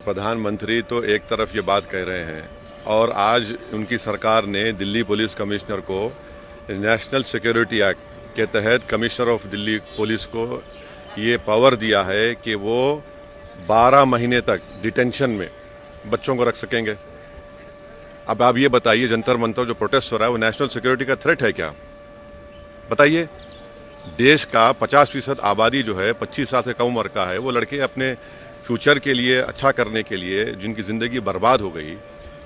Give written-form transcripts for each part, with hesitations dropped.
प्रधानमंत्री तो एक तरफ ये बात कह रहे हैं और आज उनकी सरकार ने दिल्ली पुलिस कमिश्नर को नेशनल सिक्योरिटी एक्ट के तहत कमिश्नर ऑफ दिल्ली पुलिस को ये पावर दिया है कि वो 12 महीने तक डिटेंशन में बच्चों को रख सकेंगे। अब आप ये बताइए, जंतर मंतर जो प्रोटेस्ट हो रहा है वो नेशनल सिक्योरिटी का थ्रेट है क्या? बताइए। देश का 50% आबादी जो है 25 साल से कम उम्र का है, वो लड़के अपने फ्यूचर के लिए अच्छा करने के लिए जिनकी ज़िंदगी बर्बाद हो गई,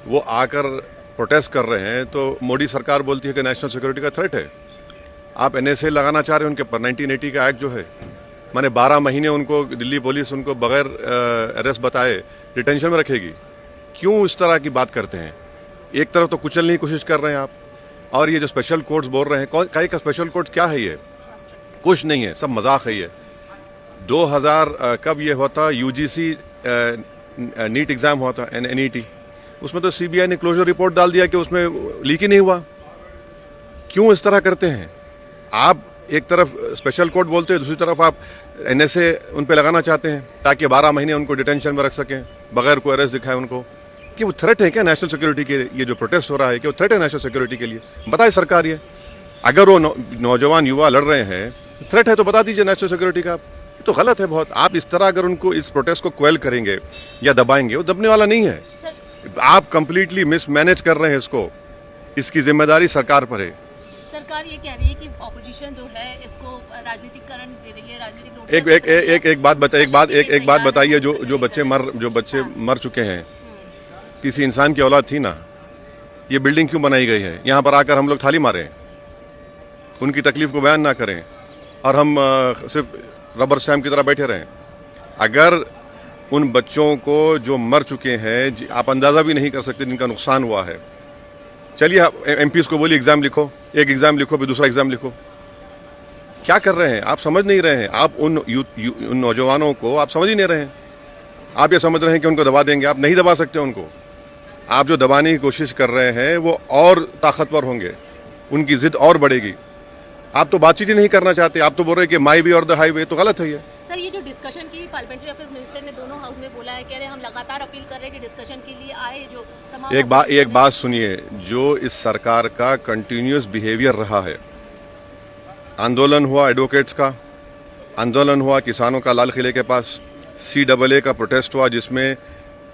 वो आकर प्रोटेस्ट कर रहे हैं तो मोदी सरकार बोलती है कि नेशनल सिक्योरिटी का थ्रेट है। आप NSA लगाना चाह रहे हैं उनके पर 1980 का एक्ट जो है, माने 12 महीने उनको दिल्ली पुलिस उनको बगैर अरेस्ट बताए डिटेंशन में रखेगी। क्यों इस तरह की बात करते हैं? एक तरफ तो कुचलने की कोशिश कर रहे हैं आप, और ये जो स्पेशल कोर्ट्स बोल रहे हैं, कई का स्पेशल कोर्ट्स क्या है? ये कुछ नहीं है, सब मजाक है। ये 2000 कब ये होता, UGC नीट एग्जाम हुआ था, NET, उसमें तो CBI ने क्लोजर रिपोर्ट डाल दिया कि उसमें लीक ही नहीं हुआ। क्यों इस तरह करते हैं? आप एक तरफ स्पेशल कोर्ट बोलते हैं, दूसरी तरफ आप NSA उन पे लगाना चाहते हैं ताकि 12 महीने उनको डिटेंशन में रख सकें बगैर कोई अरेस्ट दिखाए उनको। कि वो थ्रेट है क्या नेशनल सिक्योरिटी के? ये जो प्रोटेस्ट हो रहा है कि वो थ्रेट है नेशनल सिक्योरिटी के लिए? बताए सरकार ये। अगर वो नौजवान युवा लड़ रहे हैं, थ्रेट है तो बता दीजिए नेशनल सिक्योरिटी का। ये तो गलत है बहुत। आप इस तरह अगर उनको इस प्रोटेस्ट को क्वेल करेंगे या दबाएंगे, वो दबने वाला नहीं है। आप कंप्लीटली मिसमैनेज कर रहे हैं इसको। इसकी जिम्मेदारी सरकार पर है। सरकार ये कह रही है कि ऑपोजिशन जो है इसको राजनीतिकरण दे रही है, राजनीतिक एक बात बताइए, जो बच्चे मर चुके हैं, किसी इंसान की औलाद थी ना? ये बिल्डिंग क्यों बनाई गई है? यहाँ पर आकर हम लोग थाली मारें, उनकी तकलीफ को बयान ना करें और हम सिर्फ रबर स्टैम्प की तरह बैठे रहें? अगर उन बच्चों को जो मर चुके हैं, आप अंदाजा भी नहीं कर सकते जिनका नुकसान हुआ है। चलिए आप MPs को बोलिए एग्जाम लिखो, एक एग्जाम लिखो फिर दूसरा एग्जाम लिखो। क्या कर रहे हैं आप? समझ नहीं रहे हैं। आप उन नौजवानों को आप समझ ही नहीं रहे हैं। आप ये समझ रहे हैं कि उनको दबा देंगे। आप नहीं दबा सकते उनको। आप जो दबाने की कोशिश कर रहे हैं वो और ताकतवर होंगे, उनकी जिद और बढ़ेगी। आप तो बातचीत ही नहीं करना चाहते। आप तो बोल रहे हैं कि माई वे और द हाईवे। तो गलत है ये। सर, ये जो डिस्कशन की पार्लियामेंट्री अफेयर्स मिनिस्टर ने दोनों हाउस में बोला है, कह रहे हैं हम लगातार अपील कर रहे हैं कि डिस्कशन के लिए आए। जो तमाम एक बात सुनिए, जो इस सरकार का कंटिन्यूअस बिहेवियर रहा है, आंदोलन हुआ एडवोकेट्स का, आंदोलन हुआ किसानों का लाल किले के पास, CAA का प्रोटेस्ट हुआ जिसमें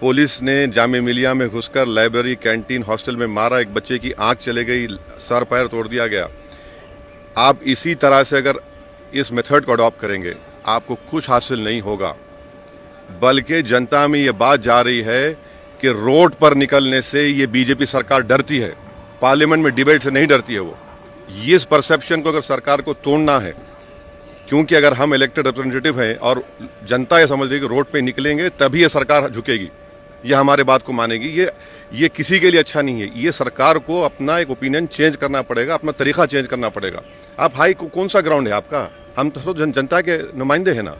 पुलिस ने जामे मिलिया में घुसकर लाइब्रेरी, कैंटीन, हॉस्टल में मारा, एक बच्चे की आंख चले गई, सर पैर तोड़ दिया गया। आप इसी तरह से अगर इस मेथड को अडॉप्ट करेंगे, आपको कुछ हासिल नहीं होगा। बल्कि जनता में ये बात जा रही है कि रोड पर निकलने से ये BJP सरकार डरती है, पार्लियामेंट में डिबेट से नहीं डरती है वो। ये इस परसेप्शन को अगर सरकार को तोड़ना है, क्योंकि अगर हम इलेक्टेड रिप्रेजेंटेटिव हैं और जनता ये समझ रही है कि रोड पे निकलेंगे तभी ये सरकार झुकेगी, ये हमारे बात को मानेगी, ये किसी के लिए अच्छा नहीं है। ये सरकार को अपना एक ओपिनियन चेंज करना पड़ेगा, अपना तरीका चेंज करना पड़ेगा। आप हाई कौन सा ग्राउंड है आपका? हम तो जनता के नुमाइंदे हैं ना।